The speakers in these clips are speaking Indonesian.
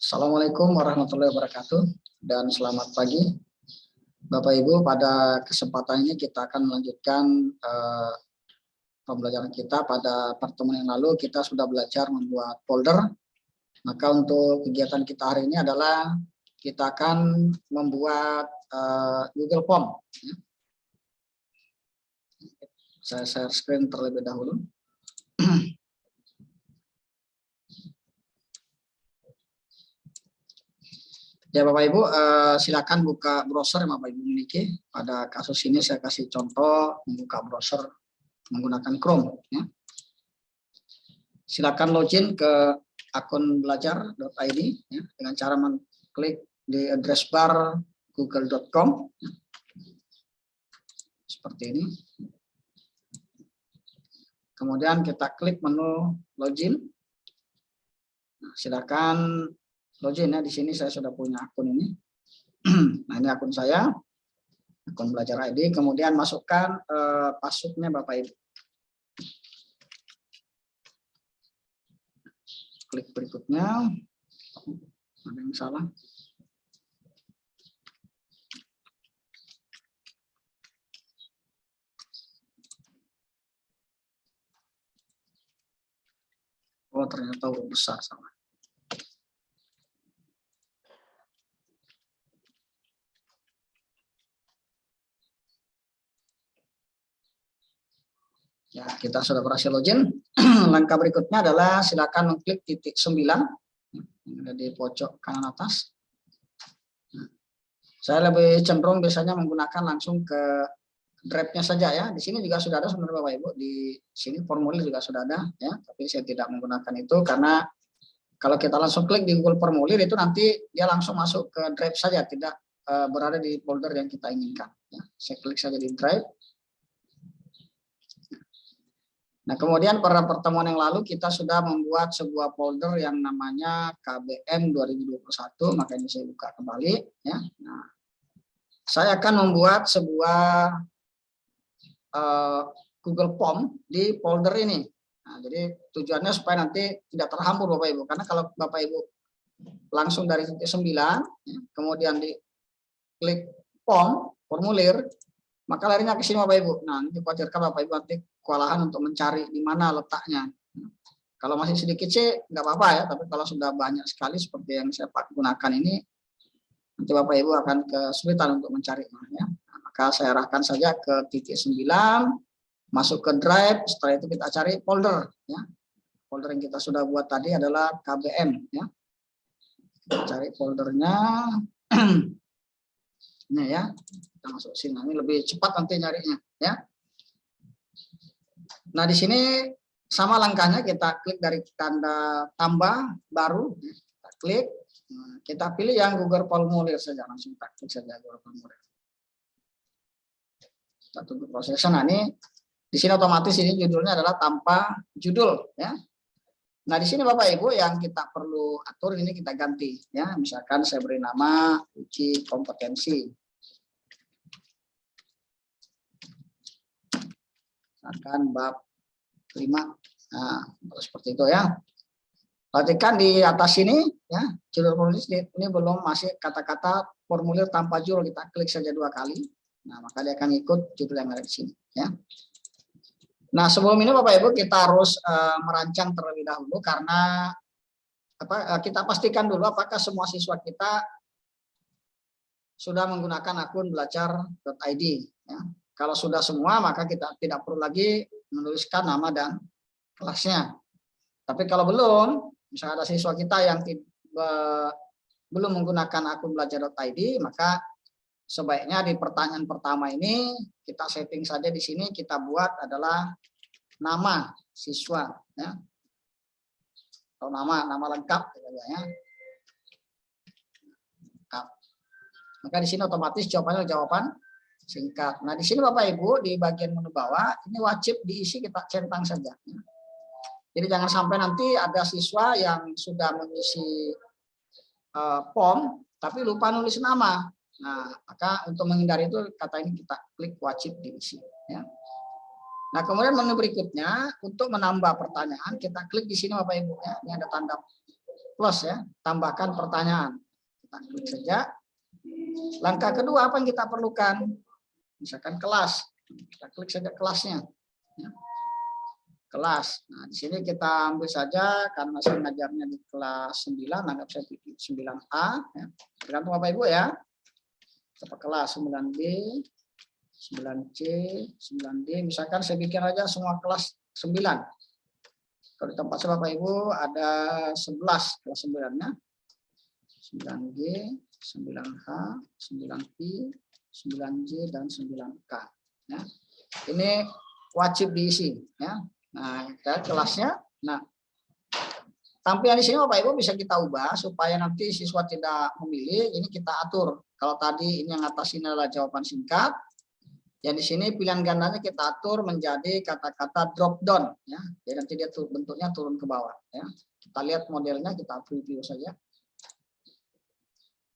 Assalamualaikum warahmatullahi wabarakatuh dan selamat pagi Bapak Ibu. Pada kesempatan ini kita akan melanjutkan pembelajaran kita. Pada pertemuan yang lalu kita sudah belajar membuat folder. Maka untuk kegiatan kita hari ini adalah kita akan membuat Google Form. Saya share screen terlebih dahulu. Ya Bapak Ibu, silakan buka browser yang Bapak Ibu miliki. Pada kasus ini saya kasih contoh membuka browser menggunakan Chrome. Ya. Silakan login ke akun belajar.id ya, dengan cara mengklik di address bar google.com ya. Seperti ini. Kemudian kita klik menu login. Nah, silakan login ya. Di sini saya sudah punya akun ini. Nah, ini akun saya, akun belajar ID. Kemudian masukkan passwordnya Bapak Ibu. Klik berikutnya. Ada yang salah. Oh, ternyata besar sama. Ya, kita sudah berhasil login. Langkah berikutnya adalah silakan mengklik titik 9 yang ada di pojok kanan atas. Saya lebih cenderung biasanya menggunakan langsung ke drive-nya saja ya. Di sini juga sudah ada sebenarnya Bapak Ibu. Di sini formulir juga sudah ada ya, tapi saya tidak menggunakan itu karena kalau kita langsung klik di Google Formulir itu nanti dia langsung masuk ke drive saja, tidak berada di folder yang kita inginkan ya. Saya klik saja di drive. Nah, kemudian pada pertemuan yang lalu kita sudah membuat sebuah folder yang namanya KBM 2021, maka ini saya buka kembali ya. Nah, saya akan membuat sebuah Google Form di folder ini. Nah, jadi tujuannya supaya nanti tidak terhambur Bapak Ibu, karena kalau Bapak Ibu langsung dari titik 9 ya, kemudian di klik form, formulir, maka larinya ke sini Bapak Ibu. Nah, ini khawatirkan Bapak Ibu nanti kewalahan untuk mencari di mana letaknya. Kalau masih sedikit sih nggak apa-apa ya, tapi kalau sudah banyak sekali seperti yang saya gunakan ini, nanti Bapak Ibu akan kesulitan untuk mencarinya ya. Nah, maka saya arahkan saja ke titik 9, masuk ke drive, setelah itu kita cari folder ya. Folder yang kita sudah buat tadi adalah KBM ya. Kita cari foldernya. Ini ya. Kita masuk sini, ini lebih cepat nanti nyarinya ya. Nah, di sini sama langkahnya, kita klik dari tanda tambah baru, kita klik, kita pilih yang Google Formulir saja, langsung kita klik saja Google Formulir. Kita tunggu prosesnya. Nah, ini di sini otomatis ini judulnya adalah tanpa judul ya. Nah, di sini Bapak Ibu yang kita perlu atur ini kita ganti ya. Misalkan saya beri nama uji kompetensi. Misalkan bab 5. Nah, seperti itu ya. Perhatikan di atas sini ya, judul formulir ini belum masih kata-kata formulir tanpa judul, kita klik saja 2 kali. Nah, maka dia akan ikut judul yang ada di sini ya. Nah, sebelum ini Bapak Ibu kita harus merancang terlebih dahulu, karena kita pastikan dulu apakah semua siswa kita sudah menggunakan akun belajar.id ya. Kalau sudah semua, maka kita tidak perlu lagi menuliskan nama dan kelasnya. Tapi kalau belum, misalnya ada siswa kita yang belum menggunakan akun belajar.id, maka sebaiknya di pertanyaan pertama ini kita setting saja di sini, kita buat adalah nama siswa ya. Atau nama lengkap ya. Lengkap. Maka di sini otomatis jawabannya jawaban singkat. Nah, di sini Bapak Ibu di bagian menu bawah ini wajib diisi, kita centang saja. Jadi jangan sampai nanti ada siswa yang sudah mengisi form tapi lupa nulis nama. Nah, maka untuk menghindari itu kata ini kita klik wajib diisi ya. Nah, kemudian menu berikutnya untuk menambah pertanyaan kita klik di sini Bapak Ibu ya. Ini ada tanda plus ya, tambahkan pertanyaan. Kita klik saja. Langkah kedua apa yang kita perlukan? Misalkan kelas. Kita klik saja kelasnya. Ya. Kelas. Nah, di sini kita ambil saja karena saya ngajarnya di kelas 9, anggap saya pilih 9A ya. Tergantung Bapak Ibu ya. Apa kelas 9B, 9C, 9D, misalkan saya bikin aja semua kelas 9. Kalau di tempat saya Bapak Ibu ada 11 kelas 9-nya. 9G, 9H, 9I, 9J, dan 9K. Ya. Ini wajib diisi. Ya. Nah, kelasnya. Nah, tampilan di sini Bapak Ibu bisa kita ubah supaya nanti siswa tidak memilih. Ini kita atur. Kalau tadi ini yang atas ini adalah jawaban singkat. Yang di sini pilihan gandanya kita atur menjadi kata-kata drop down. Ya. Jadi nanti dia bentuknya turun ke bawah. Ya. Kita lihat modelnya, kita preview saja.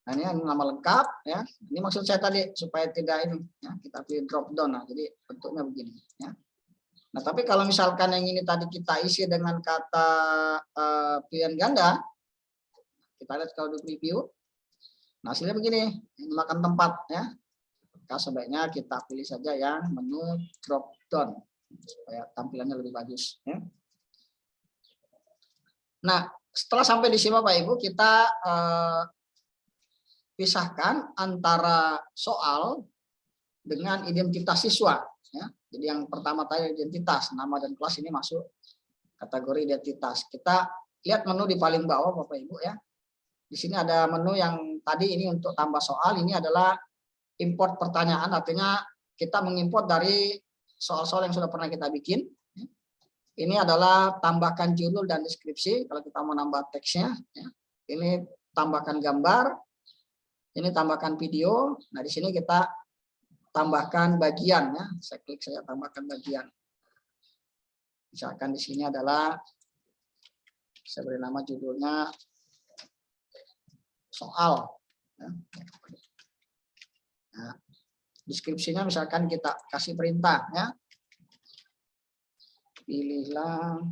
Nah, ini nama lengkap ya. Ini maksud saya tadi supaya tidak ini ya, kita pilih drop down. Nah, jadi bentuknya begini ya. Nah, tapi kalau misalkan yang ini tadi kita isi dengan kata pilihan ganda, kita lihat kalau di preview. Nah, hasilnya begini, ini makan tempat ya. Maka sebaiknya kita pilih saja yang menu drop down supaya tampilannya lebih bagus ya. Nah, setelah sampai di sini Bapak Ibu, kita pisahkan antara soal dengan identitas siswa. Ya. Jadi yang pertama tadi identitas, nama dan kelas ini masuk kategori identitas. Kita lihat menu di paling bawah Bapak Ibu ya. Di sini ada menu yang tadi ini untuk tambah soal, ini adalah import pertanyaan, artinya kita mengimport dari soal-soal yang sudah pernah kita bikin. Ini adalah tambahkan judul dan deskripsi, kalau kita mau nambah teksnya. Ya. Ini tambahkan gambar. Ini tambahkan video. Nah, di sini kita tambahkan bagian ya. Saya klik saja tambahkan bagian. Misalkan di sini adalah saya beri nama judulnya soal. Ya. Nah, deskripsinya misalkan kita kasih perintah ya. Pilihlah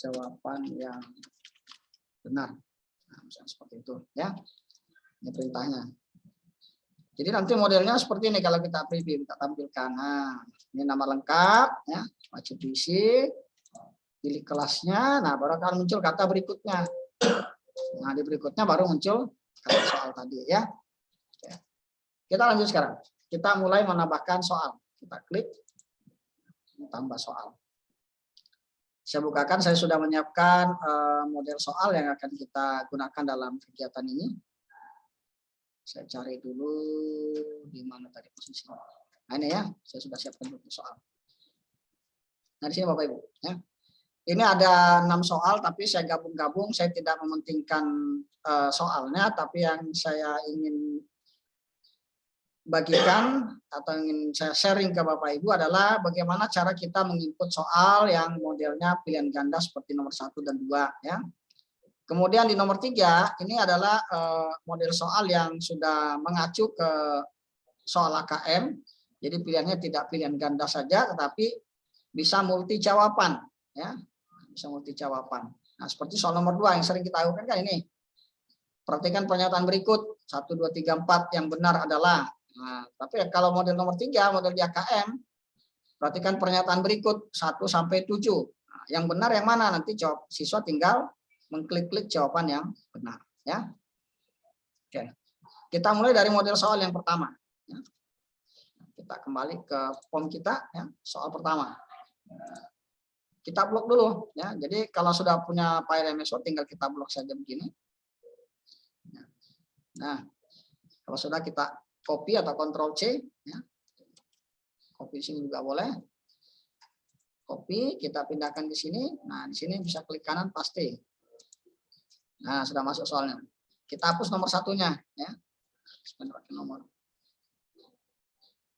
jawaban yang benar. Nah, misalnya seperti itu ya. Ini perintahnya. Jadi nanti modelnya seperti ini kalau kita preview, kita tampilkan. Nah, ini nama lengkap ya, wajib diisi. Pilih kelasnya. Nah, baru akan muncul kata berikutnya. Nah, di berikutnya baru muncul kata soal tadi ya. Oke. Kita lanjut sekarang. Kita mulai menambahkan soal. Kita klik tambah soal. Saya bukakan, saya sudah menyiapkan model soal yang akan kita gunakan dalam kegiatan ini. Saya cari dulu di mana tadi posisinya. Nah, ini ya, saya sudah siapkan model soal. Nah, di sini Bapak Ibu ya. Ini ada 6 soal, tapi saya gabung-gabung. Saya tidak mementingkan soalnya, tapi yang saya ingin bagikan atau ingin saya sharing ke Bapak Ibu adalah bagaimana cara kita menginput soal yang modelnya pilihan ganda seperti nomor 1 dan 2 ya. Kemudian di nomor 3 ini adalah model soal yang sudah mengacu ke soal AKM. Jadi pilihannya tidak pilihan ganda saja, tetapi bisa multi jawaban ya. Bisa multi jawaban. Nah, seperti soal nomor 2 yang sering kita lakukan kan ini. Perhatikan pernyataan berikut 1 2 3 4 yang benar adalah. Nah, tapi kalau model nomor 3, model di AKM, perhatikan pernyataan berikut 1 sampai 7. Nah, yang benar yang mana? Nanti jawab siswa tinggal mengklik-klik jawaban yang benar ya. Oke. Kita mulai dari model soal yang pertama ya. Kita kembali ke form kita ya, soal pertama. Kita blok dulu ya. Jadi kalau sudah punya file MS Word tinggal kita blok saja begini. Nah, kalau sudah kita copy atau Ctrl C ya. Copy sini juga boleh. Copy, kita pindahkan di sini. Nah, di sini bisa klik kanan paste. Nah, sudah masuk soalnya. Kita hapus nomor 1-nya ya. Nomor.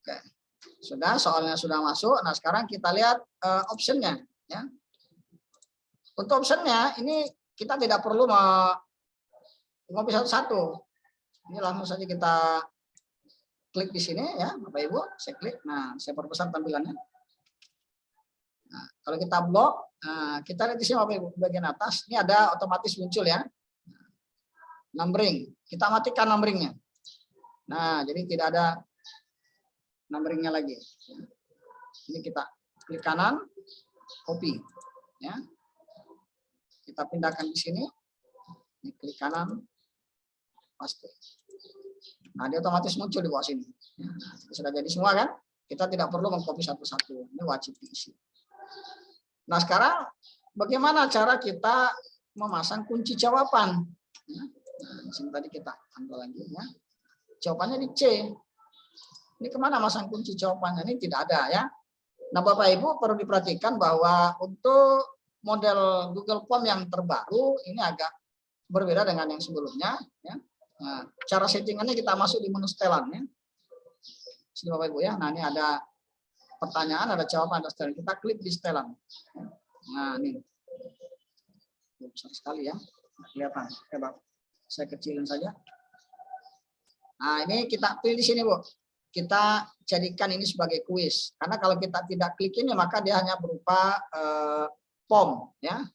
Oke. Sudah, soalnya sudah masuk. Nah, sekarang kita lihat optionnya ya. Untuk optionnya ini kita tidak perlu ngopi satu-satu. Ini langsung saja kita klik di sini ya, Bapak Ibu. Saya klik. Nah, saya perbesar tampilannya. Nah, kalau kita blok, kita lihat di sini Bapak Ibu bagian atas, ini ada otomatis muncul ya. Numbering. Kita matikan numberingnya. Nah, jadi tidak ada numberingnya lagi. Ini kita klik kanan, copy. Ya. Kita pindahkan di sini. Ini klik kanan, paste. Nah, dia otomatis muncul di bawah sini. Nah, sudah jadi semua kan? Kita tidak perlu mengcopy satu-satu. Ini wajib diisi. Nah, sekarang bagaimana cara kita memasang kunci jawaban? Nah, di sini tadi kita ambil lagi ya. Jawabannya di C. Ini kemana masang kunci jawabannya? Ini tidak ada ya. Nah, Bapak Ibu perlu diperhatikan bahwa untuk model Google Form yang terbaru ini agak berbeda dengan yang sebelumnya. Ya. Nah, cara settingannya kita masuk di menu setelan ya. Sini Bapak Ibu ya. Nah, ini ada pertanyaan, ada jawaban, ada setelan. Kita klik di setelan. Nah, ini besar sekali ya. Kelihatan. Coba saya kecilin saja. Nah, ini kita pilih di sini, Bu. Kita jadikan ini sebagai kuis. Karena kalau kita tidak klik ini, maka dia hanya berupa form ya,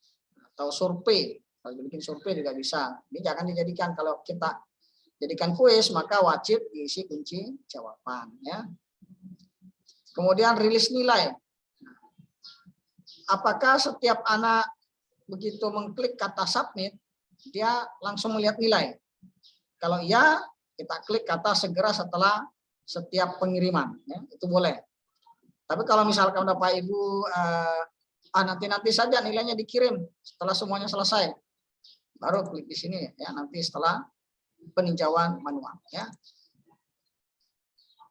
atau survei. Kalau bikin survei juga bisa. Ini jangan dijadikan. Kalau kita jadikan kuis, maka wajib diisi kunci jawaban ya. Kemudian rilis nilai. Apakah setiap anak begitu mengklik kata submit, dia langsung melihat nilai? Kalau iya, kita klik kata segera setelah setiap pengiriman, ya, itu boleh. Tapi kalau misalkan Bapak Ibu nanti saja nilainya dikirim setelah semuanya selesai, baru klik di sini ya, nanti setelah peninjauan manual ya.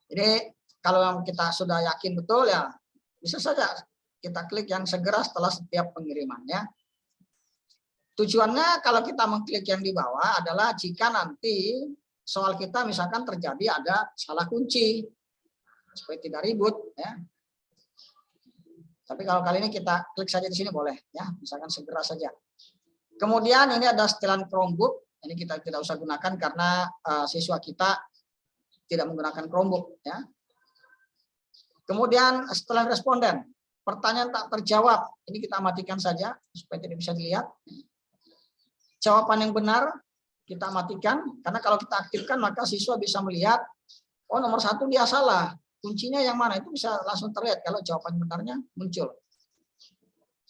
Jadi kalau kita sudah yakin betul ya, bisa saja kita klik yang segera setelah setiap pengiriman ya. Tujuannya kalau kita mengklik yang di bawah adalah jika nanti soal kita misalkan terjadi ada salah kunci supaya tidak ribut ya. Tapi kalau kali ini kita klik saja di sini boleh ya, misalkan segera saja. Kemudian ini ada setelan Chromebook, ini kita tidak usah gunakan karena siswa kita tidak menggunakan Chromebook ya. Kemudian setelan responden, pertanyaan tak terjawab, ini kita matikan saja supaya tidak bisa dilihat. Jawaban yang benar kita matikan, karena kalau kita aktifkan maka siswa bisa melihat, oh nomor 1 dia salah, kuncinya yang mana, itu bisa langsung terlihat kalau jawaban benarnya muncul.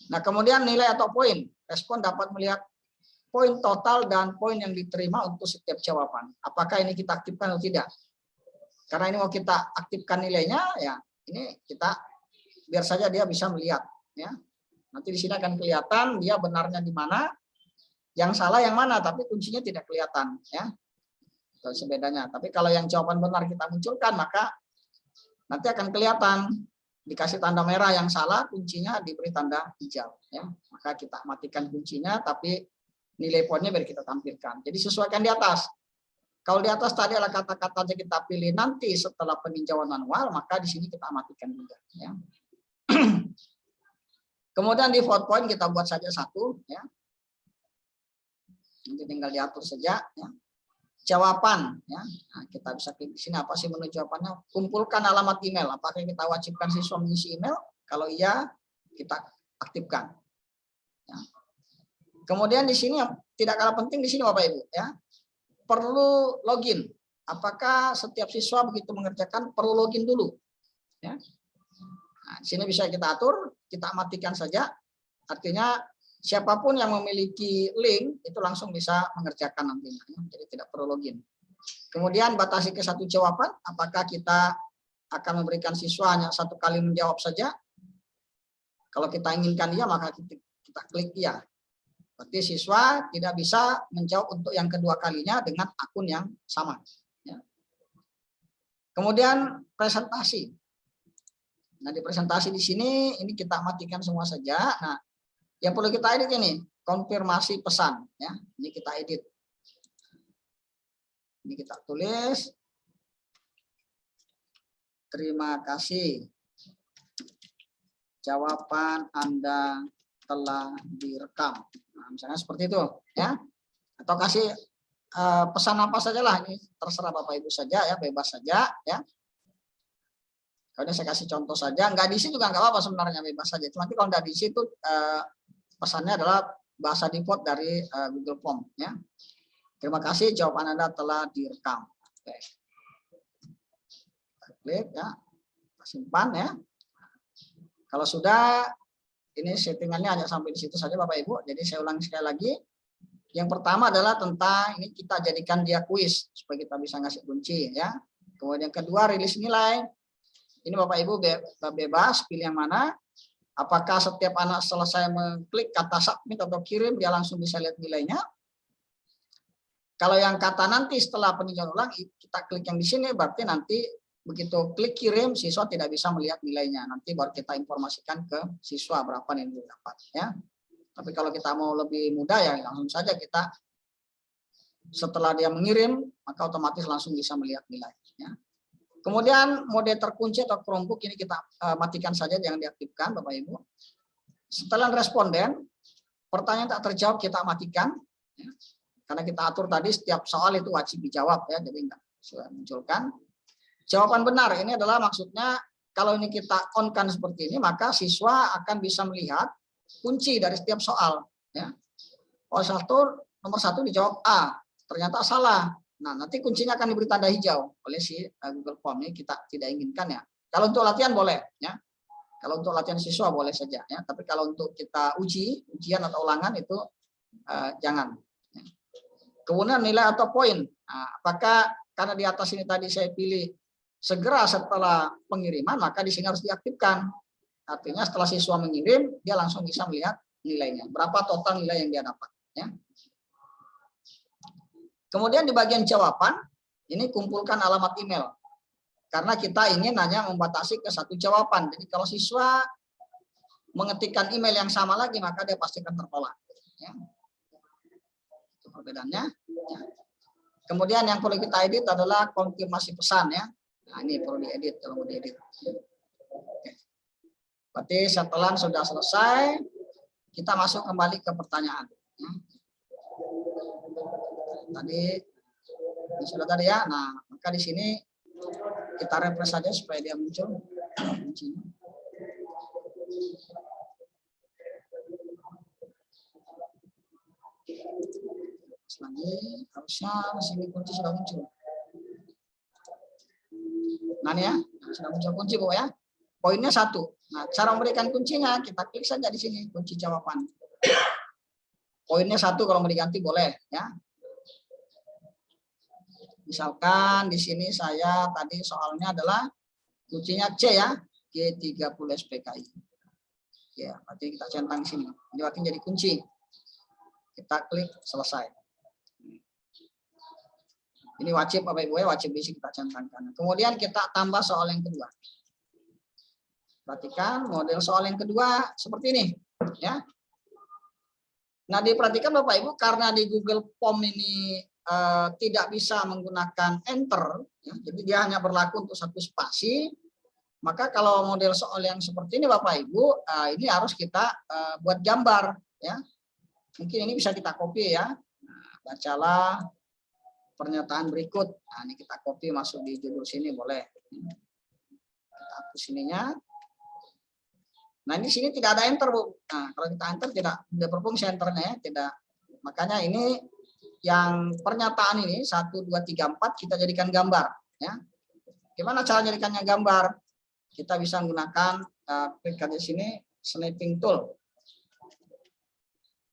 Nah kemudian nilai atau poin, respon dapat melihat poin total dan poin yang diterima untuk setiap jawaban. Apakah ini kita aktifkan atau tidak? Karena ini mau kita aktifkan nilainya, ya ini kita biar saja dia bisa melihat. Ya. Nanti di sini akan kelihatan dia benarnya di mana, yang salah yang mana, tapi kuncinya tidak kelihatan. Ya. Itu bedanya. Tapi kalau yang jawaban benar kita munculkan, maka nanti akan kelihatan dikasih tanda merah yang salah, kuncinya diberi tanda hijau. Ya. Maka kita matikan kuncinya, tapi nilai poinnya biar kita tampilkan. Jadi sesuaikan di atas. Kalau di atas tadi adalah kata-kata yang kita pilih nanti setelah peninjauan manual, maka di sini kita matikan juga. Ya. Kemudian default point kita buat saja 1. Ya. Nanti tinggal diatur saja. Ya. Jawaban, ya. Nah, kita bisa klik di sini apa sih menu jawabannya? Kumpulkan alamat email. Apakah kita wajibkan siswa mengisi email? Kalau iya, kita aktifkan. Ya. Kemudian di sini yang tidak kalah penting di sini Bapak Ibu, ya. Perlu login. Apakah setiap siswa begitu mengerjakan perlu login dulu? Ya. Nah, di sini bisa kita atur, kita matikan saja. Artinya siapapun yang memiliki link itu langsung bisa mengerjakan nantinya. Jadi tidak perlu login. Kemudian batasi ke 1 jawaban. Apakah kita akan memberikan siswa hanya 1 kali menjawab saja? Kalau kita inginkan iya, maka kita klik iya. Berarti siswa tidak bisa menjawab untuk yang kedua kalinya dengan akun yang sama. Ya. Kemudian presentasi. Nah di presentasi di sini ini kita matikan semua saja. Nah yang perlu kita edit ini konfirmasi pesan. Ya ini kita edit. Ini kita tulis. Terima kasih. Jawaban Anda telah direkam. Nah, misalnya seperti itu, ya. Atau kasih pesan apa saja lah, ini terserah Bapak Ibu saja, ya, bebas saja, ya. Kalau saya kasih contoh saja, nggak diisi juga nggak apa-apa sebenarnya, bebas saja. Cuma kalau nggak diisi itu pesannya adalah bahasa default dari Google Form. Ya. Terima kasih, jawaban Anda telah direkam. Oke. Kita klik ya, kita simpan ya. Kalau sudah, ini settingannya hanya sampai di situ saja Bapak Ibu. Jadi saya ulangi sekali lagi. Yang pertama adalah tentang ini kita jadikan dia kuis supaya kita bisa ngasih kunci ya. Kemudian yang kedua rilis nilai. Ini Bapak Ibu bebas pilih yang mana. Apakah setiap anak selesai mengklik kata submit atau kirim dia langsung bisa lihat nilainya. Kalau yang kata nanti setelah peninjauan ulang kita klik yang di sini berarti nanti begitu klik kirim siswa tidak bisa melihat nilainya. Nanti baru kita informasikan ke siswa berapa yang dia dapat ya. Tapi kalau kita mau lebih mudah ya langsung saja kita setelah dia mengirim maka otomatis langsung bisa melihat nilai ya. Kemudian mode terkunci atau Chromebook ini kita matikan saja, jangan diaktifkan Bapak Ibu. Setelah responden, pertanyaan tak terjawab kita matikan. Ya. Karena kita atur tadi setiap soal itu wajib dijawab ya, jadi enggak sudah munculkan. Jawaban benar ini adalah maksudnya kalau ini kita on-kan seperti ini, maka siswa akan bisa melihat kunci dari setiap soal. Ya. Oh, nomor 1 dijawab A, ternyata salah. Nah, nanti kuncinya akan diberi tanda hijau oleh si Google Form ini kita tidak inginkan ya. Kalau untuk latihan boleh ya. Kalau untuk latihan siswa boleh saja ya. Tapi kalau untuk kita ujian atau ulangan itu jangan. Ya. Kemudian nilai atau poin. Nah, apakah karena di atas ini tadi saya pilih segera setelah pengiriman maka di sini harus diaktifkan. Artinya setelah siswa mengirim dia langsung bisa melihat nilainya. Berapa total nilai yang dia dapat ya. Kemudian di bagian jawaban, ini kumpulkan alamat email. Karena kita ingin hanya membatasi ke satu jawaban. Jadi kalau siswa mengetikkan email yang sama lagi, maka dia pasti akan tertolak. Ya. Itu perbedaannya. Ya. Kemudian yang perlu kita edit adalah konfirmasi pesan. Ya. Nah, ini perlu diedit kalau mau diedit. Oke. Berarti setelah sudah selesai, kita masuk kembali ke pertanyaan. Ya. Tadi sudah tadi ya. Nah, maka di sini kita refresh saja supaya dia muncul. Lagi harusnya di sini kunci sudah muncul. Nah, ini ya, sudah muncul kunci Bu ya. Poinnya 1. Nah, cara memberikan kuncinya kita klik saja di sini kunci jawaban. Poinnya 1 kalau mau diganti boleh ya. Misalkan di sini saya tadi soalnya adalah kuncinya C ya, G30 SPKI. Ya, berarti kita centang di sini. Ini berarti jadi kunci. Kita klik selesai. Ini wajib Bapak Ibu ya, wajib diisi kita centangkan. Kemudian kita tambah soal yang kedua. Perhatikan model soal yang kedua seperti ini ya. Nah, diperhatikan Bapak Ibu karena di Google Form ini tidak bisa menggunakan enter, ya, jadi dia hanya berlaku untuk satu spasi. Maka kalau model soal yang seperti ini Bapak Ibu, ini harus kita buat gambar, ya. Mungkin ini bisa kita copy ya. Nah, bacalah pernyataan berikut. Nah, ini kita copy masuk di judul sini boleh. Kita hapus ininya. Nah, di sini tidak ada enter Bu. Nah, kalau kita enter tidak berfungsi enternya ya, tidak. Makanya ini yang pernyataan ini 1, 2, 3, 4 kita jadikan gambar ya. Gimana cara jadikannya gambar? Kita bisa menggunakan klik di sini snapping tool.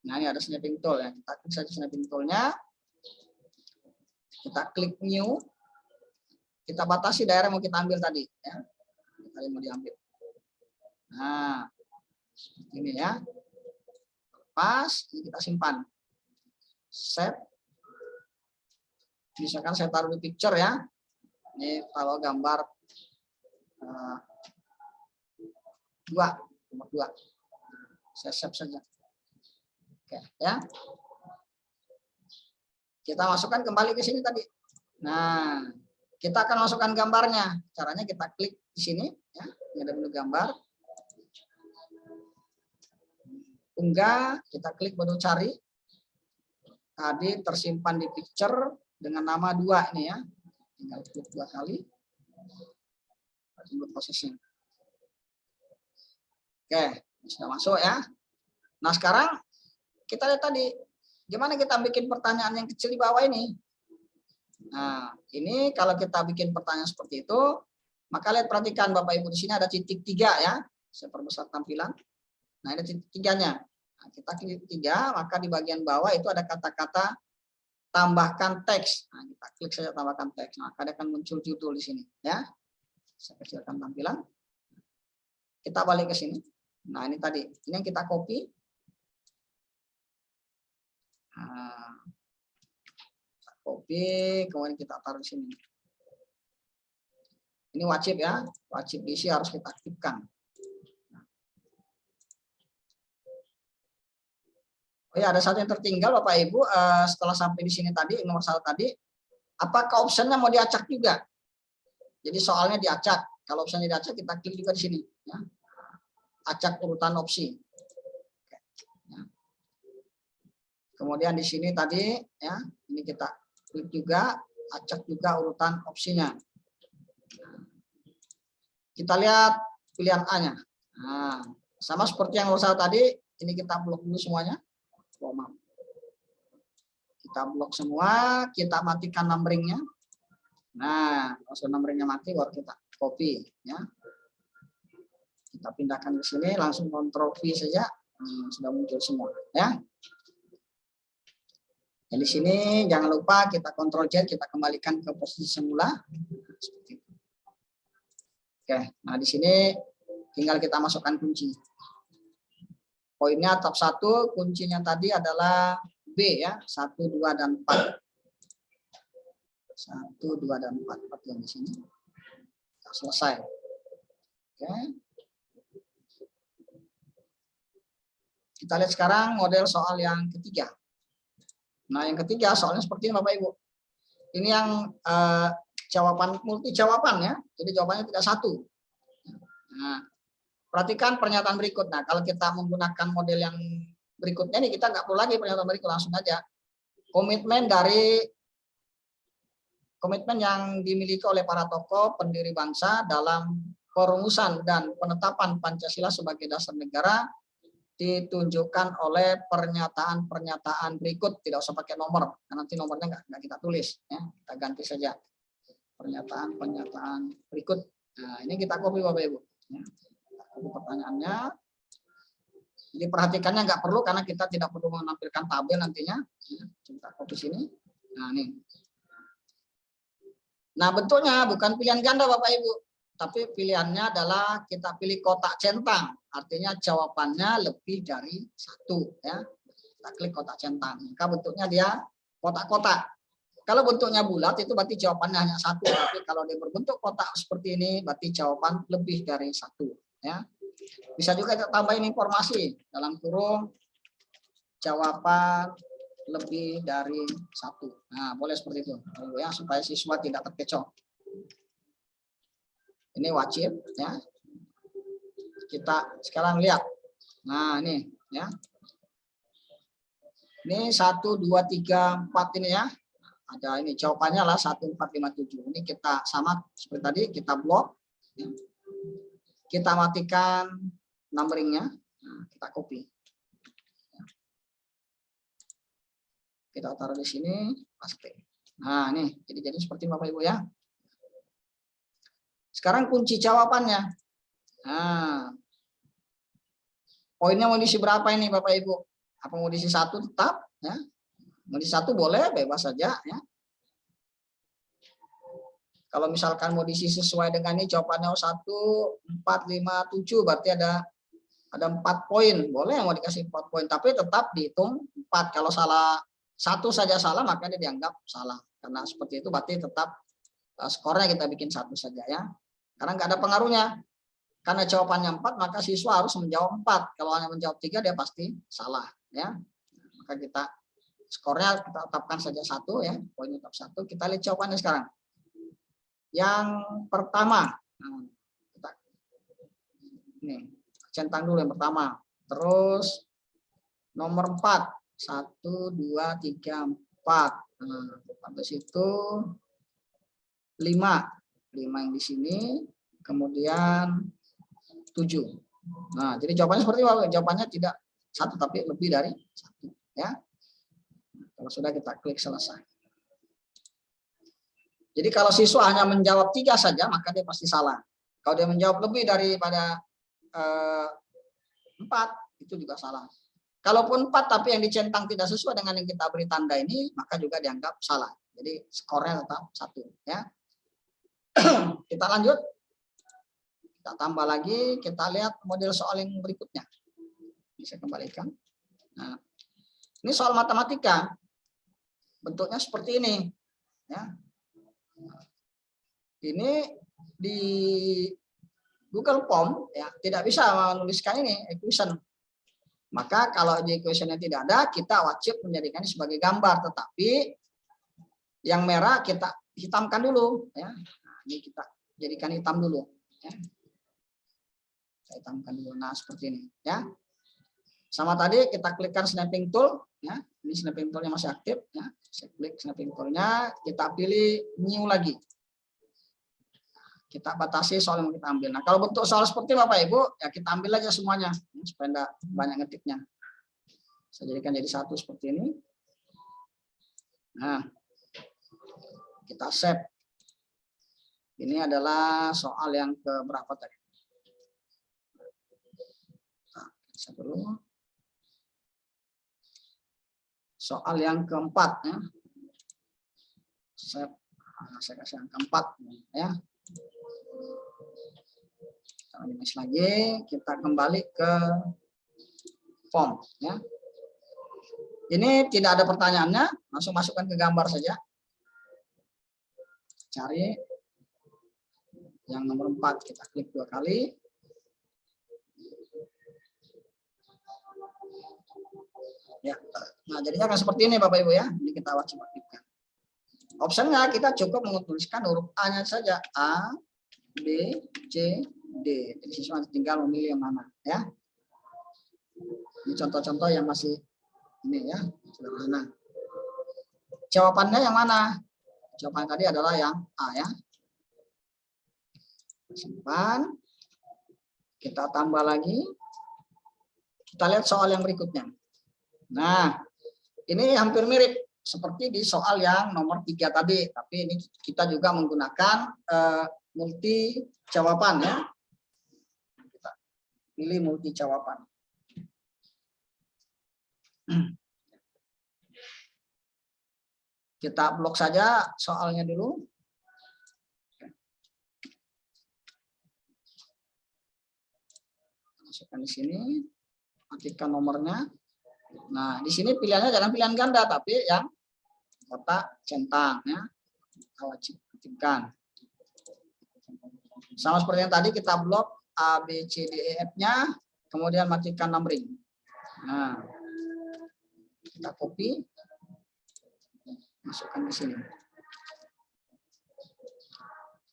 Nah, ini ada snapping tool ya. Kita klik saja snapping toolnya. Kita klik new. Kita batasi daerah yang mau kita ambil tadi ya. Tadi mau diambil. Nah, ini ya. Pas, ini kita simpan. Save. Misalkan saya taruh di picture ya. Ini kalau gambar 2, nomor 2. Saya save saja. Oke, ya. Kita masukkan kembali ke sini tadi. Nah, kita akan masukkan gambarnya. Caranya kita klik di sini ya. Ini ada menu gambar. Unggah, kita klik menu cari. Tadi tersimpan di picture dengan nama 2 ini ya. Tinggal klik 2 kali. input processing. Oke, sudah masuk ya. Nah, sekarang kita lihat tadi gimana kita bikin pertanyaan yang kecil di bawah ini. Nah, ini kalau kita bikin pertanyaan seperti itu, maka lihat, perhatikan Bapak Ibu, di sini ada titik 3 ya. Saya perbesar tampilan. Nah, ini titik 3-nya. Nah, kita klik 3, maka di bagian bawah itu ada kata-kata tambahkan teks. Nah, kita klik saja tambahkan teks. Maka ada akan muncul judul di sini ya. Saya kecilkan tampilan. Kita balik ke sini. Nah, ini tadi, ini yang kita copy. Nah, copy, kemudian kita taruh di sini. Ini wajib ya, wajib diisi, harus kita aktifkan. Oh ya, ada satu yang tertinggal Bapak Ibu, setelah sampai di sini tadi, nomor 1 tadi, apakah optionnya mau diacak juga? Jadi soalnya diacak. Kalau optionnya diacak, kita klik juga di sini. Ya. Acak urutan opsi. Kemudian di sini tadi, ya, ini kita klik juga, acak juga urutan opsinya. Kita lihat pilihan A-nya. Nah, sama seperti yang nomor 1 tadi, ini kita blok dulu semuanya. Kita blok semua, kita matikan numberingnya. Nah, kalau numberingnya mati, baru kita copy. Ya. Kita pindahkan ke sini, langsung Ctrl V saja, sudah muncul semua. Ya. Dan di sini jangan lupa kita Ctrl Z, kita kembalikan ke posisi semula. Seperti itu. Oke, nah di sini tinggal kita masukkan kunci. Poinnya tab 1, kuncinya tadi adalah B ya, 1, 2, dan 4. 1, 2, dan 4 yang di sini. Selesai. Oke. Kita lihat sekarang model soal yang ketiga. Nah, yang ketiga soalnya seperti ini Bapak Ibu. Ini yang jawaban multi jawaban ya. Jadi jawabannya tidak satu. Nah, perhatikan pernyataan berikut. Nah, kalau kita menggunakan model yang berikutnya nih, kita nggak perlu lagi pernyataan berikut, langsung aja. Komitmen yang dimiliki oleh para tokoh pendiri bangsa dalam perumusan dan penetapan Pancasila sebagai dasar negara ditunjukkan oleh pernyataan-pernyataan berikut. Tidak usah pakai nomor, karena nanti nomornya nggak kita tulis. Ya. Kita ganti saja pernyataan berikut. Nah, ini kita copy Bapak Ibu. Ya. Kita copy pertanyaannya. Jadi perhatikannya nggak perlu, karena kita tidak perlu menampilkan tabel nantinya. Ya. Kita copy sini. Nah, ini. Nah, bentuknya bukan pilihan ganda Bapak Ibu, tapi pilihannya adalah kita pilih kotak centang, artinya jawabannya lebih dari 1 ya. Kita klik kotak centang, maka bentuknya dia kotak-kotak. Kalau bentuknya bulat itu berarti jawabannya hanya 1, tapi kalau dia berbentuk kotak seperti ini berarti jawaban lebih dari 1 ya. Bisa juga kita tambahin informasi dalam kurung jawaban lebih dari 1. Nah, boleh seperti itu ya, supaya siswa tidak terkecoh. Ini wajib ya. Kita sekarang lihat. Nah, ini ya. Ini 1 2 3 4 ini ya. Ada ini jawabannya lah 1 4 5 7. Ini kita sama seperti tadi, kita blok ya. Kita matikan numberingnya. Nah, kita copy. Kita taruh di sini, paste. Nah, ini jadi seperti Bapak Ibu ya. Sekarang kunci jawabannya. Nah, poinnya mau diisi berapa ini Bapak Ibu? Apa mau diisi 1 tetap? Ya. Mau diisi 1 boleh, bebas saja. Ya. Kalau misalkan mau diisi sesuai dengan ini jawabannya 1, 4, 5, 7, berarti ada 4 poin. Boleh mau dikasih 4 poin, tapi tetap dihitung 4. Kalau salah 1 saja salah, maka dia dianggap salah. Karena seperti itu berarti tetap skornya kita bikin 1 saja ya. Karena nggak ada pengaruhnya. Karena jawabannya 4, maka siswa harus menjawab 4. Kalau hanya menjawab 3, dia pasti salah. Ya. Maka kita skornya kita tetapkan saja 1 ya. Poinnya tetap 1. Kita lihat jawabannya sekarang. Yang pertama. Nah, kita, ini, centang dulu yang pertama. Terus nomor 4. 1, 2, 3, 4. Nah, habis itu 5 yang di sini, kemudian 7. Nah, jadi jawabannya seperti apa? Jawabannya tidak 1 tapi lebih dari 1 ya. Kalau sudah kita klik selesai. Jadi kalau siswa hanya menjawab 3 saja maka dia pasti salah. Kalau dia menjawab lebih daripada 4 itu juga salah. Kalaupun 4 tapi yang dicentang tidak sesuai dengan yang kita beri tanda ini maka juga dianggap salah. Jadi skornya tetap 1 ya. Kita lanjut. Kita tambah lagi, kita lihat model soal yang berikutnya. Bisa kembalikan. Nah, ini soal matematika. Bentuknya seperti ini. Ya. Ini di Google Form ya tidak bisa menuliskan ini equation. Maka kalau di equationnya tidak ada, kita wajib menjadikannya sebagai gambar. Tetapi yang merah kita hitamkan dulu. Ya. Nah, ini kita jadikan hitam dulu. Ya. Saya hitamkan dulu. Nah, seperti ini ya. Sama tadi kita klikkan snapping tool ya. Ini snapping toolnya masih aktif ya. Saya klik snapping toolnya, kita pilih new lagi. Kita batasi soal yang kita ambil. Nah, kalau bentuk soal seperti Bapak Ibu, ya kita ambil aja semuanya supaya enggak banyak ngetiknya. Saya jadikan jadi 1 seperti ini. Nah, kita save. Ini adalah soal yang ke berapa tadi? Dulu. Soal yang keempat ya. Saya kasih yang keempat ya. Kita minus lagi, kita kembali ke form ya. Ini tidak ada pertanyaannya, langsung masukkan ke gambar saja. Cari yang nomor 4, kita klik 2 kali. Ya. Nah, jadinya akan seperti ini Bapak Ibu ya. Ini kita wajib aktifkan. Optionnya kita cukup menuliskan huruf A-nya saja. A, B, C, D. Jadi siswa tinggal memilih yang mana ya. Ini contoh-contoh yang masih ini ya, sederhana. Jawabannya yang mana? Jawaban tadi adalah yang A ya. Simpan. Kita tambah lagi. Kita lihat soal yang berikutnya. Nah, ini hampir mirip seperti di soal yang nomor 3 tadi, tapi ini kita juga menggunakan multi jawaban ya. Kita pilih multi jawaban. Kita blok saja soalnya dulu. Masukkan di sini, aktifkan nomornya. Nah, di sini pilihannya jangan pilihan ganda, tapi yang kotak centang ya. Kita wajib aktifkan. Sama seperti yang tadi kita blok A, B, C, D, E, F-nya, kemudian matikan numbering. Nah, kita copy, masukkan di sini.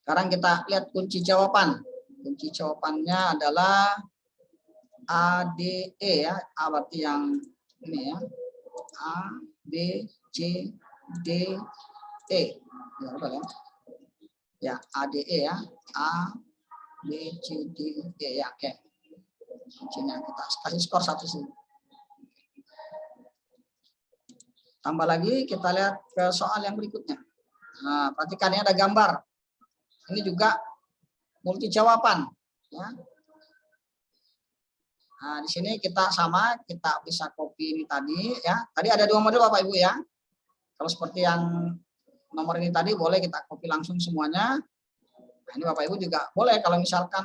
Sekarang kita lihat kunci jawaban. Kunci jawabannya adalah A, D, E ya. A berarti yang ini ya. A, B, C, D, E. Ya, ya. Ya, A, D, E ya. A, B, C, D, E ya. Oke. Kuncinya kita kasih skor 1 sih. Tambah lagi, kita lihat ke soal yang berikutnya. Nah, perhatikan ini ada gambar. Ini juga multi jawaban. Ya. Nah, di sini kita sama, kita bisa copy ini tadi ya. Tadi ada 2 model Bapak Ibu ya. Kalau seperti yang nomor ini tadi boleh kita copy langsung semuanya. Nah, ini Bapak Ibu juga boleh kalau misalkan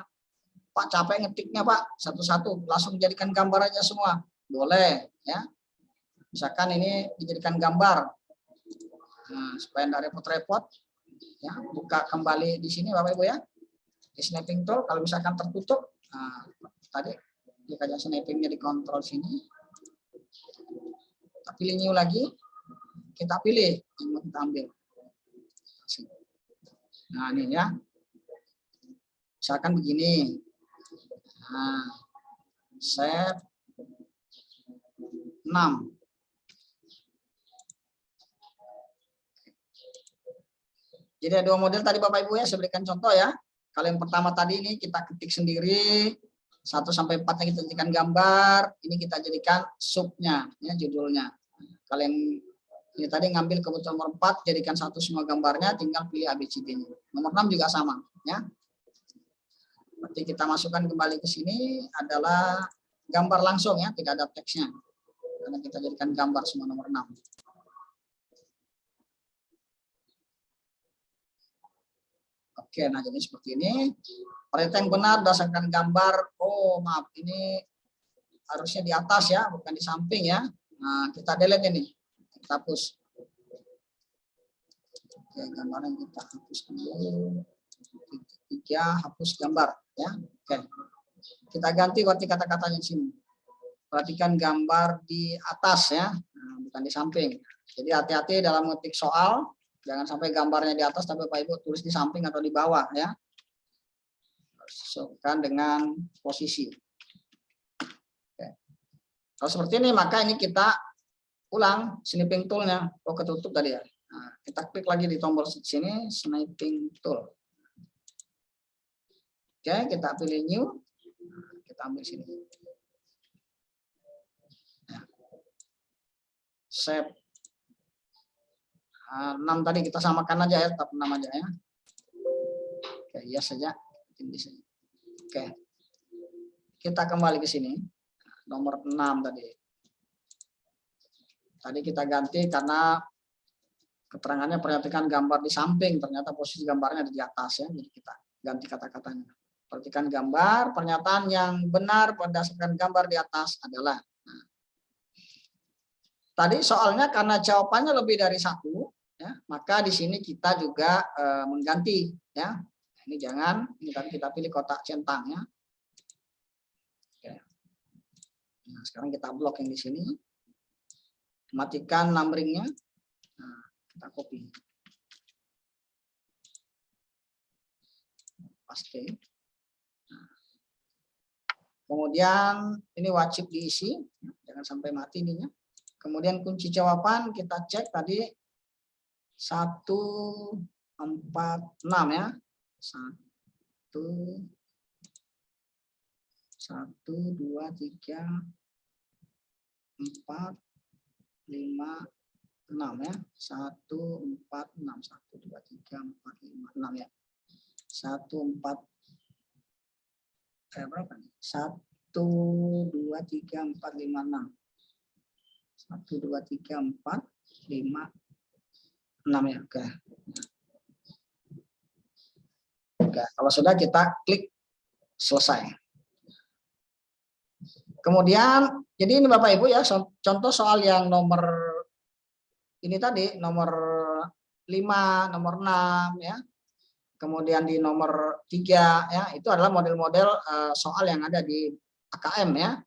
Pak capek ngetiknya Pak satu-satu, langsung jadikan gambar aja semua. Boleh ya. Misalkan ini dijadikan gambar. Nah, supaya enggak repot-repot ya, buka kembali di sini Bapak Ibu ya. Di snapping tool kalau misalkan tertutup, nah tadi klik aja snappingnya di kontrol sini. Kita pilih new lagi. Kita pilih yang mau kita ambil. Nah, ini ya. Misalkan begini. Nah, save 6. Jadi ada 2 model tadi Bapak Ibu ya, saya berikan contoh ya. Kalau yang pertama tadi ini kita ketik sendiri, 1 sampai 4-nya kita jadikan gambar, ini kita jadikan subnya, ya, judulnya. Kalau yang ini tadi ngambil kebutuhan nomor 4, jadikan 1 semua gambarnya, tinggal pilih ABCD-nya. Nomor 6 juga sama, ya. Berarti kita masukkan kembali ke sini adalah gambar langsung, ya, tidak ada teksnya. Karena kita jadikan gambar semua nomor 6. Oke, nah jadi seperti ini. Perintah yang benar berdasarkan gambar. Oh, maaf, ini harusnya di atas ya, bukan di samping ya. Nah, kita delete ini. Kita hapus. Oke, gambar yang kita hapus dulu. 3, hapus gambar ya. Oke. Kita ganti arti kata-katanya di sini. Perhatikan gambar di atas ya, nah, bukan di samping. Jadi hati-hati dalam ngetik soal. Jangan sampai gambarnya di atas, tapi Bapak Ibu tulis di samping atau di bawah ya. Sesuaikan dengan posisi. Oke. Kalau seperti ini, maka ini kita ulang sniping toolnya. Oh, ketutup tadi ya. Nah, kita klik lagi di tombol sini, sniping tool. Oke, kita pilih new. Kita ambil sini. Save. 6 tadi kita samakan aja ya, tetap 6 aja ya. Oke, iya saja. Oke. Kita kembali ke sini. Nomor 6 tadi. Tadi kita ganti karena keterangannya perhatikan gambar di samping, ternyata posisi gambarnya ada di atas ya. Jadi kita ganti kata-katanya. Perhatikan gambar, pernyataan yang benar berdasarkan gambar di atas adalah. Nah, tadi soalnya karena jawabannya lebih dari 1. Ya, maka di sini kita juga mengganti ya. Ini jangan, ini tadi kita pilih kotak centang ya. Oke. Nah, sekarang kita blok yang di sini. Matikan numberingnya. Nah, kita copy. Paste. Nah. Kemudian ini wajib diisi, jangan sampai mati ininya. Kemudian kunci jawaban kita cek tadi 146 ya. 1 2 3 4 5 6 ya. 1 4 6 1 2 3 4 5 6 ya. 1 4 berapa nih? 1 2 3 4 5 6. 1 2 3 4 5 6 ya. Oke. Oke, kalau sudah kita klik selesai. Kemudian, jadi ini Bapak Ibu ya, contoh soal yang nomor ini tadi, nomor 5, nomor 6 ya. Kemudian di nomor 3 ya, itu adalah model-model soal yang ada di AKM ya.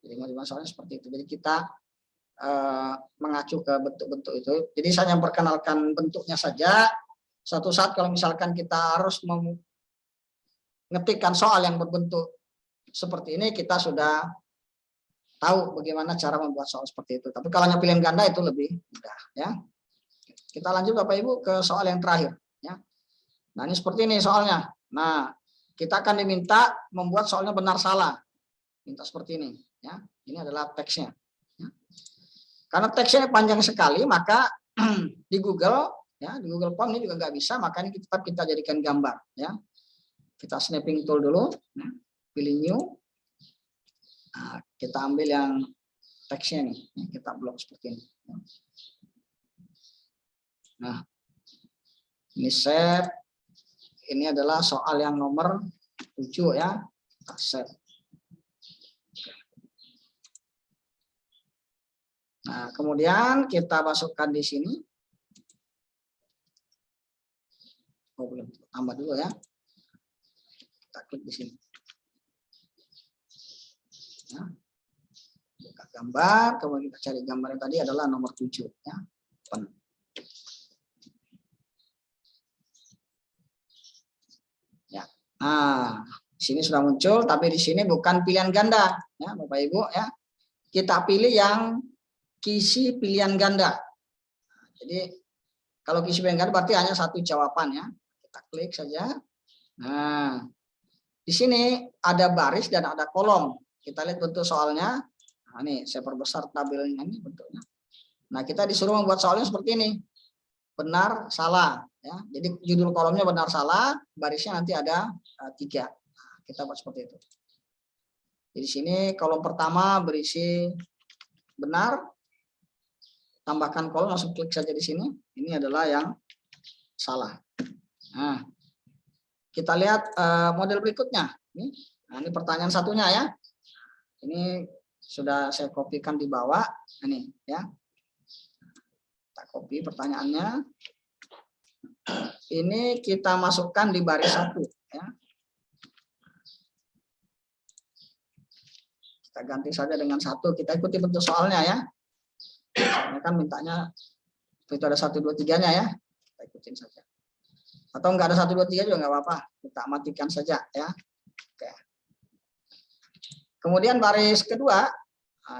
Jadi model soalnya seperti itu. Jadi kita mengacu ke bentuk-bentuk itu. Jadi saya memperkenalkan bentuknya saja. Suatu saat kalau misalkan kita harus mengetikkan soal yang berbentuk seperti ini, kita sudah tahu bagaimana cara membuat soal seperti itu. Tapi kalau hanya pilihan ganda itu lebih mudah ya. Kita lanjut Bapak Ibu ke soal yang terakhir ya. Nah, ini seperti ini soalnya. Nah, kita akan diminta membuat soalnya benar salah. Minta seperti ini ya. Ini adalah teksnya. Karena teksnya panjang sekali, maka di Google ya, di Google Form ini juga nggak bisa, makanya tetap kita jadikan gambar ya. Kita snapping tool dulu, pilih new. Nah, kita ambil yang teksnya nih, kita blok seperti ini. Nah, ini save. Ini adalah soal yang nomor 7 ya. Kita save. Nah, kemudian kita masukkan di sini. Oh, belum, tambah dulu ya. Kita klik di sini. Ya. Buka gambar, kemudian kita cari gambar yang tadi adalah nomor 7 ya. Ya. Nah, di sini sudah muncul, tapi di sini bukan pilihan ganda ya, Bapak Ibu ya. Kita pilih yang kisi pilihan ganda. Jadi kalau kisi pilihan ganda berarti hanya satu jawaban ya. Kita klik saja. Nah, di sini ada baris dan ada kolom. Kita lihat bentuk soalnya. Nah, ini saya perbesar tabelnya ini bentuknya. Nah, kita disuruh membuat soalnya seperti ini. Benar, salah. Ya. Jadi judul kolomnya benar, salah. Barisnya nanti ada 3. Nah, kita buat seperti itu. Di sini kolom pertama berisi benar. Tambahkan kolom, langsung klik saja di sini. Ini adalah yang salah. Nah, kita lihat model berikutnya. Ini pertanyaan satunya ya. Ini sudah saya kopikan di bawah. Ini ya. Kita copy pertanyaannya. Ini kita masukkan di baris 1 ya. Kita ganti saja dengan 1. Kita ikuti bentuk soalnya ya. Soalnya kan mintanya itu ada 1 2 3-nya ya. Kita ikutin saja. Atau enggak ada 1 2 3 juga enggak apa-apa. Kita matikan saja ya. Oke. Kemudian baris kedua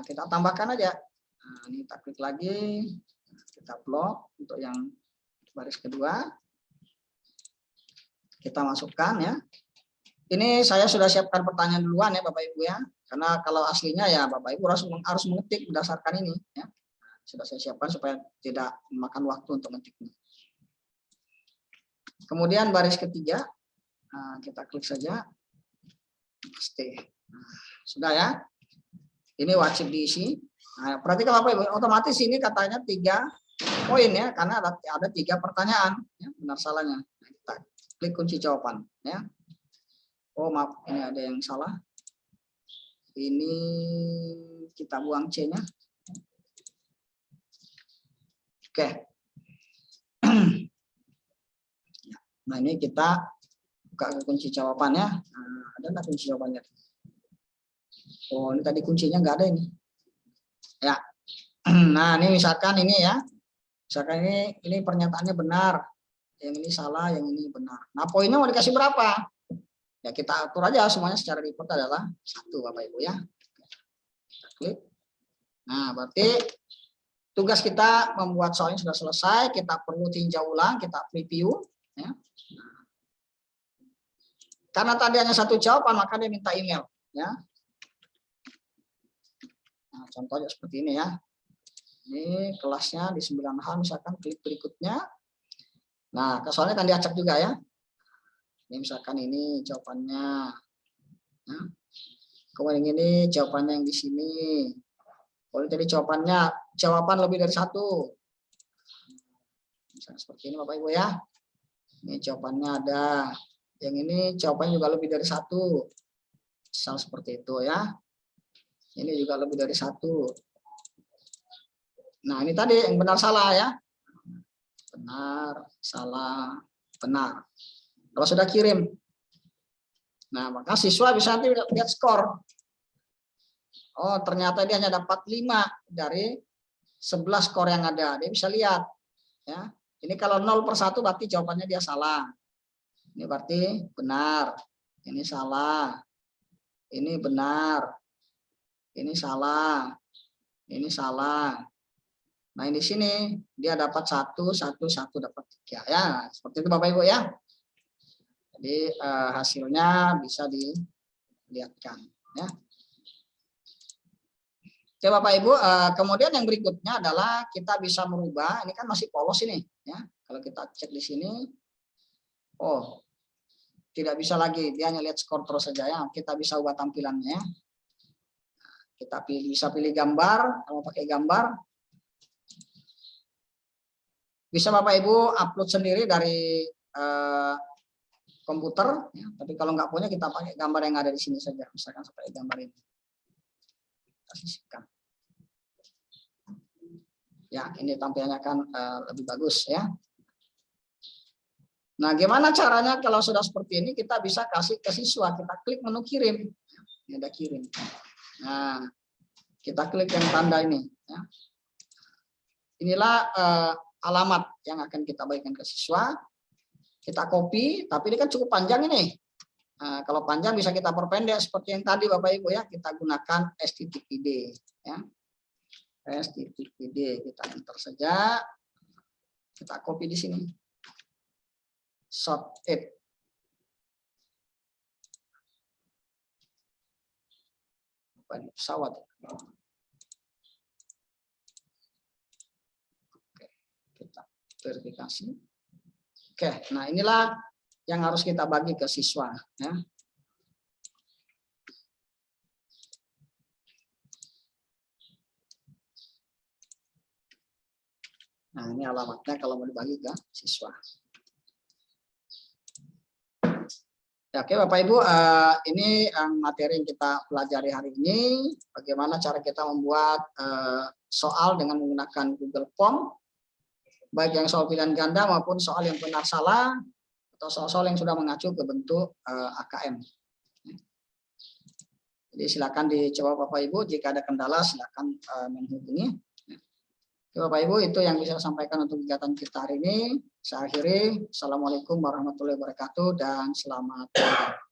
kita tambahkan aja. Nah, ini kita klik lagi, kita blok untuk yang baris kedua. Kita masukkan ya. Ini saya sudah siapkan pertanyaan duluan ya Bapak Ibu ya. Karena kalau aslinya ya Bapak Ibu harus mengetik berdasarkan ini ya. Sudah saya siapkan supaya tidak memakan waktu untuk mengetiknya. Kemudian baris ketiga, kita klik saja. Paste. Sudah ya. Ini wajib diisi. Nah, perhatikan Bapak Ibu, otomatis ini katanya 3 poin ya, karena ada 3 pertanyaan ya, benar salahnya. Nah, kita klik kunci jawaban ya. Oh maaf, ini ada yang salah. Ini kita buang C-nya. Oke. Nah, ini kita buka ke kunci jawabannya. Nah, ada nggak kunci jawabannya? Oh, ini tadi kuncinya nggak ada ini. Ya. Nah, ini misalkan ini ya. Misalkan ini pernyataannya benar. Yang ini salah, yang ini benar. Nah, poinnya mau dikasih berapa? Ya, kita atur aja semuanya secara default adalah 1 Bapak Ibu ya. Kita klik. Nah, berarti tugas kita membuat soalnya sudah selesai. Kita perlu tinjau ulang, kita preview ya. Karena tadi hanya 1 jawaban, maka dia minta email ya. Nah, contohnya seperti ini ya. Ini kelasnya di 9H, misalkan klik berikutnya. Nah, soalnya kan diacak juga ya. Ini misalkan ini jawabannya. Nah, kemudian ini jawabannya yang di sini. Kalau tadi jawaban lebih dari 1. Misalnya seperti ini Bapak Ibu ya. Ini jawabannya ada. Yang ini jawabannya juga lebih dari 1. Misal seperti itu ya. Ini juga lebih dari 1. Nah, ini tadi yang benar salah ya. Benar, salah, benar. Kalau sudah kirim. Nah, maka siswa bisa nanti lihat skor. Oh, ternyata dia hanya dapat 5 dari 11 skor yang ada. Dia bisa lihat. Ya. Ini kalau 0/1 berarti jawabannya dia salah. Ini berarti benar. Ini salah. Ini benar. Ini salah. Ini salah. Nah, di sini dia dapat 1, 1, 1 dapat 3 ya. Seperti itu Bapak Ibu ya. Jadi hasilnya bisa dilihatkan ya. Oke Bapak Ibu, kemudian yang berikutnya adalah kita bisa merubah, ini kan masih polos ini ya. Kalau kita cek di sini, oh tidak bisa lagi, dia hanya lihat skor terus saja ya. Kita bisa ubah tampilannya. Kita bisa pilih gambar, kalau pakai gambar. Bisa Bapak Ibu upload sendiri dari komputer, ya. Tapi kalau nggak punya kita pakai gambar yang ada di sini saja, misalkan seperti gambar ini. Kita sisihkan. Ya, ini tampilannya kan lebih bagus ya. Nah, gimana caranya kalau sudah seperti ini kita bisa kasih ke siswa, kita klik menu kirim. Ini ada kirim. Nah, kita klik yang tanda ini. Ya. Inilah alamat yang akan kita bagikan ke siswa. Kita copy, tapi ini kan cukup panjang ini. Nah, kalau panjang bisa kita perpendek seperti yang tadi Bapak Ibu ya. Kita gunakan s.id ya. s.id kita enter saja. Kita copy di sini. Short it. Apa ini pesawat? Oke, kita verifikasi. Oke, nah inilah yang harus kita bagi ke siswa, ya. Nah, ini alamatnya kalau mau dibagi ke siswa. Ya, oke Bapak Ibu, ini materi yang kita pelajari hari ini. Bagaimana cara kita membuat soal dengan menggunakan Google Form, baik yang soal pilihan ganda maupun soal yang benar salah, atau soal-soal yang sudah mengacu ke bentuk AKM. Jadi silakan dicoba Bapak Ibu, jika ada kendala silakan menghubungi. Bapak Ibu, itu yang bisa saya sampaikan untuk kegiatan kita hari ini. Saya akhiri. Assalamualaikum warahmatullahi wabarakatuh dan selamat pagi.